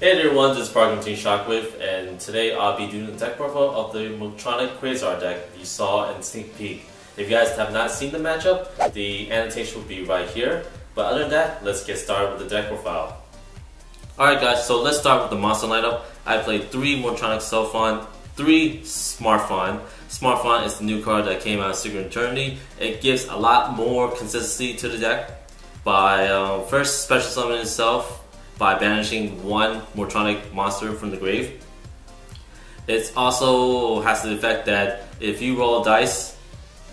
Hey there everyone, this is Parking Team Shockwave, and today I'll be doing the deck profile of the Morphtronic Quasar deck you saw in sneak peek. If you guys have not seen the matchup, the annotation will be right here. But other than that, let's get started with the deck profile. Alright guys, so let's start with the monster lineup. I played 3 Morphtronic Self-Font, 3 Smartphon. Smartphon is the new card that came out of Secret Eternity. It gives a lot more consistency to the deck by first special summoning itself by banishing 1 Morphtronic monster from the grave. It also has the effect that if you roll dice,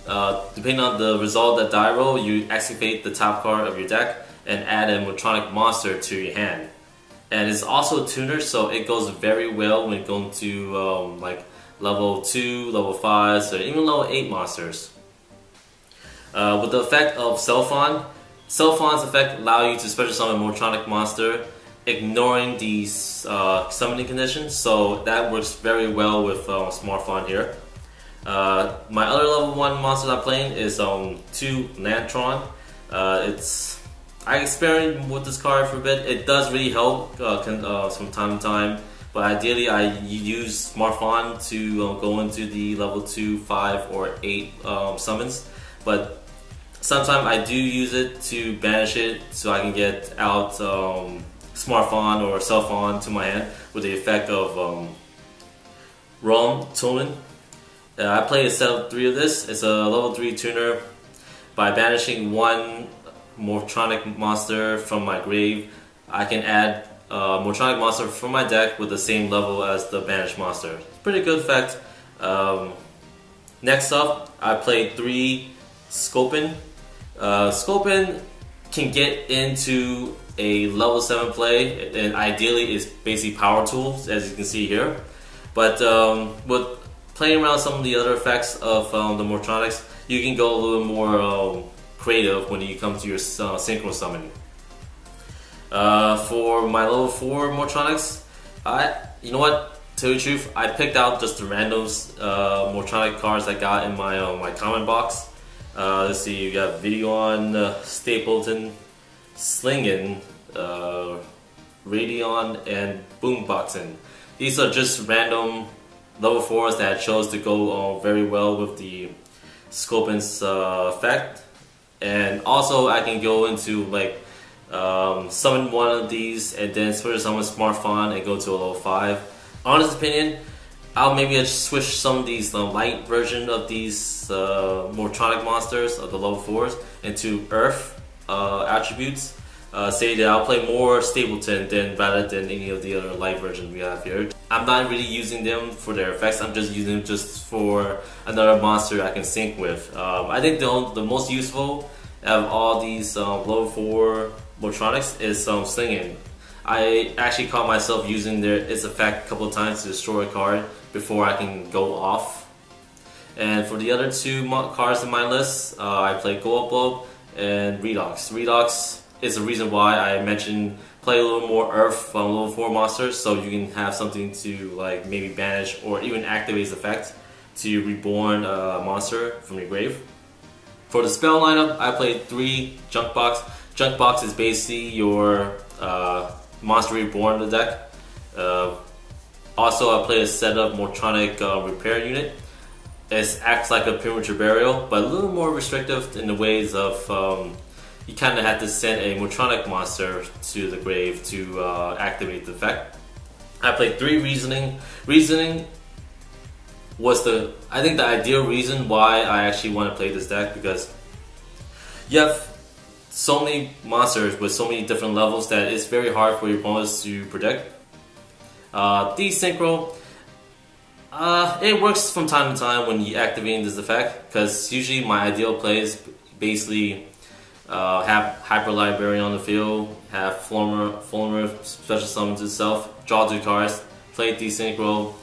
depending on the result of that die roll, you activate the top card of your deck and add a Morphtronic monster to your hand. And it's also a tuner, so it goes very well when going to like level 2, level 5, or even level 8 monsters. With the effect of Self-Fon's effect allow you to special summon a Morphtronic monster, ignoring these summoning conditions, so that works very well with Smartphone here. My other level 1 monster I'm playing is 2 Lantron. I experimented with this card for a bit. It does really help from time to time, but ideally I use Smartphone to go into the level 2, 5, or 8 summons, but sometimes I do use it to banish it so I can get out Smartphone or Self-Phone to my hand with the effect of Rom Tumen. I played a set of 3 of this. It's a level 3 tuner. By banishing 1 Morphtronic monster from my grave, I can add a Morphtronic monster from my deck with the same level as the banished monster. It's a pretty good effect. Next up, I played 3 Sculpin. Sculpin can get into a level 7 play, and ideally is basically power tools, as you can see here. But with playing around some of the other effects of the Morphtronics, you can go a little more creative when you come to your synchro summoning. For my level 4 Morphtronics, you know what? To tell you the truth, I picked out just the randoms Morphtronic cards I got in my my comment box. Let's see, you got Videon, Stapleton, Slingin, Radion, and Boomboxin. These are just random level 4s that I chose to go very well with the Sculpin's effect. And also I can go into like summon 1 of these and then switch summon Smartphone and go to a level 5. Honest opinion, I'll maybe just switch some of these light version of these Morphtronic monsters of the level 4s into Earth attributes. Say that I'll play more Stapleton rather than any of the other light versions we have here. I'm not really using them for their effects, I'm just using them just for another monster I can sync with. I think the most useful of all these level 4 Morphtronics is Slingin. I actually caught myself using its effect a couple of times to destroy a card before I can go off. And for the other 2 cards in my list, I play Go Up Globe and Redox. Redox is the reason why I mentioned play a little more Earth from level 4 monsters, so you can have something to like maybe banish or even activate its effect to reborn a monster from your grave. For the spell lineup, I played 3 Junkbox. Junkbox is basically your monster reborn in the deck. Also, I played a set of Morphtronic repair unit. It acts like a premature burial, but a little more restrictive in the ways of you kind of have to send a Morphtronic monster to the grave to activate the effect. I played 3 Reasoning. Reasoning was I think the ideal reason why I actually want to play this deck, because you have so many monsters with so many different levels that it's very hard for your opponents to predict. Desynchro, it works from time to time when you activate this effect, because usually my ideal plays basically have Hyper Library on the field, have Fulmer special summons itself, draw 2 cards, play Desynchro,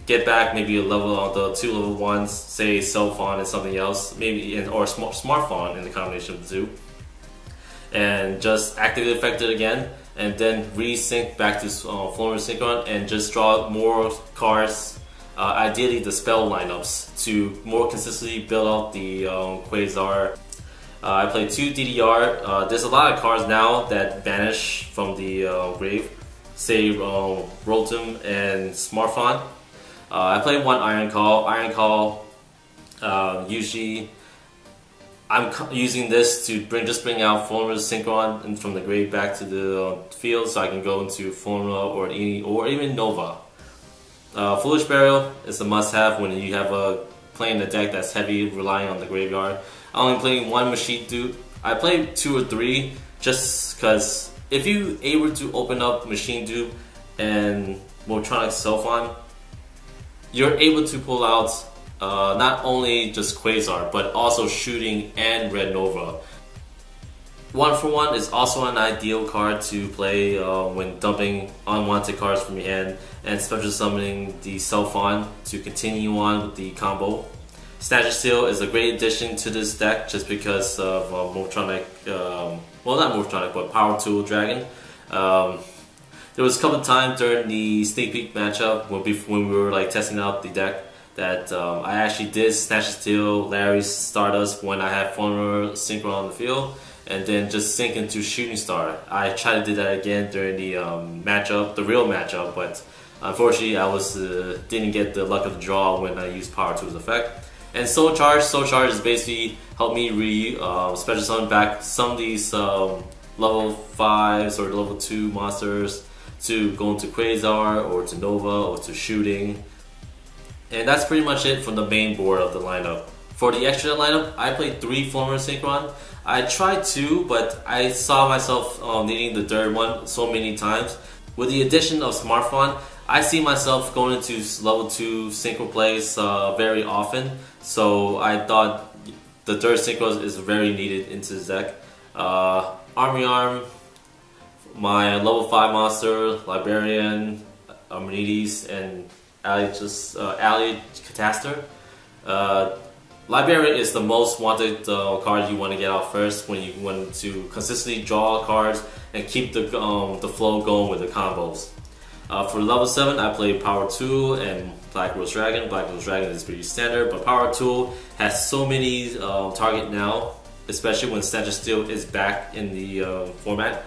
get back maybe a level on the 2 level 1s, say Self-Phone and something else, maybe or Smartphone in the combination of the 2, and just activate the effect again, and then resync back to Fulmer Synchron and just draw more cards. Ideally the spell lineups to more consistently build out the Quasar. I play 2 DDR. There's a lot of cards now that vanish from the grave, say Rotom and Smartphone. I play 1 Iron Call. Iron Call, usually I'm using this to bring out Formula Synchron and from the grave back to the field, so I can go into Formula or even Nova. Foolish Burial is a must-have when you have playing a deck that's heavy, relying on the graveyard. I only play 1 Machine Dupe. I play 2 or 3 just because if you able to open up Machine Dupe and Morphtronic Quasar, you're able to pull out not only just Quasar, but also Shooting and Red Nova. 1 for 1 is also an ideal card to play when dumping unwanted cards from your hand and special summoning the Self-On to continue on with the combo. Snatch and Steal is a great addition to this deck just because of Morphtronic, well not Morphtronic, but Power Tool Dragon. There was a couple of times during the sneak peek matchup when we were like testing out the deck that I actually did Snatch and Steal Larry's Stardust when I had Formula Synchron on the field, and then just sink into Shooting Star. I tried to do that again during the matchup, the real matchup, but unfortunately I didn't get the luck of the draw when I used Power Tool's effect. And Soul Charge is basically helped me special summon back some of these level 5s or level 2 monsters to go into Quasar or to Nova or to Shooting. And that's pretty much it from the main board of the lineup. For the extra lineup, I played 3 Formula Synchron. I tried 2, but I saw myself needing the third one so many times. With the addition of Smartphone, I see myself going into level 2 synchro plays very often. So I thought the third synchro is very needed into this deck. Army Arm, my level 5 monster, Librarian, Amenities, and Allied Catastor. Librarian is the most wanted card you want to get out first when you want to consistently draw cards and keep the flow going with the combos. For level 7, I play Power Tool and Black Rose Dragon. Black Rose Dragon is pretty standard, but Power Tool has so many target now, especially when Snatch and Steal is back in the format.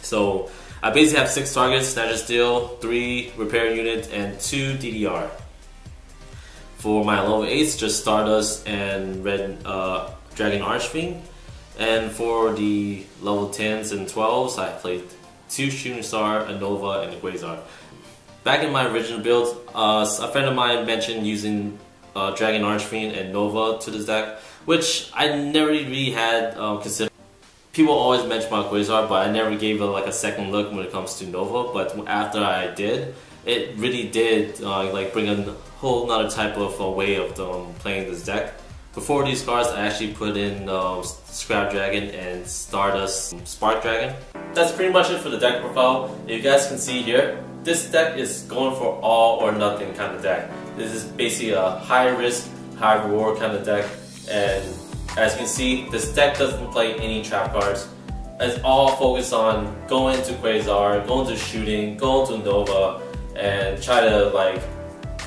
So I basically have 6 targets: Snatch and Steal, 3 Repair Unit, and 2 DDR. For my level 8s, just Stardust and Red Dragon Archfiend. And for the level 10s and 12s, I played 2 Shooting Star, a Nova, and a Quasar. Back in my original build, a friend of mine mentioned using Dragon Archfiend and Nova to this deck, which I never really had considered. People always mention about Quasar, but I never gave it like a second look when it comes to Nova. But after I did, it really did like bring a whole nother type of way of playing this deck. Before these cards, I actually put in Scrap Dragon and Stardust Spark Dragon. That's pretty much it for the deck profile. If you guys can see here, this deck is going for all or nothing kind of deck. This is basically a high risk, high reward kind of deck, and as you can see, this deck doesn't play any trap cards. It's all focused on going to Quasar, going to Shooting, going to Nova, and try to like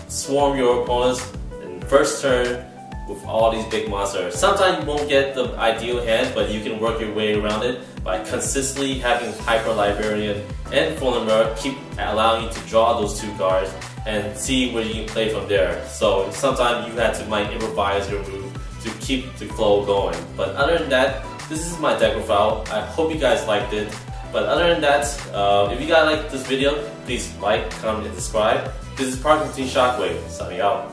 swarm your opponents in first turn with all these big monsters. Sometimes you won't get the ideal hand, but you can work your way around it by consistently having Hyper Librarian and Fulmer keep allowing you to draw those 2 cards and see where you can play from there. So sometimes you have to might improvise your move to keep the flow going. But other than that, this is my deck profile. I hope you guys liked it. But other than that, if you guys like this video, please like, comment, and subscribe. This is Profle Shockwave, signing out.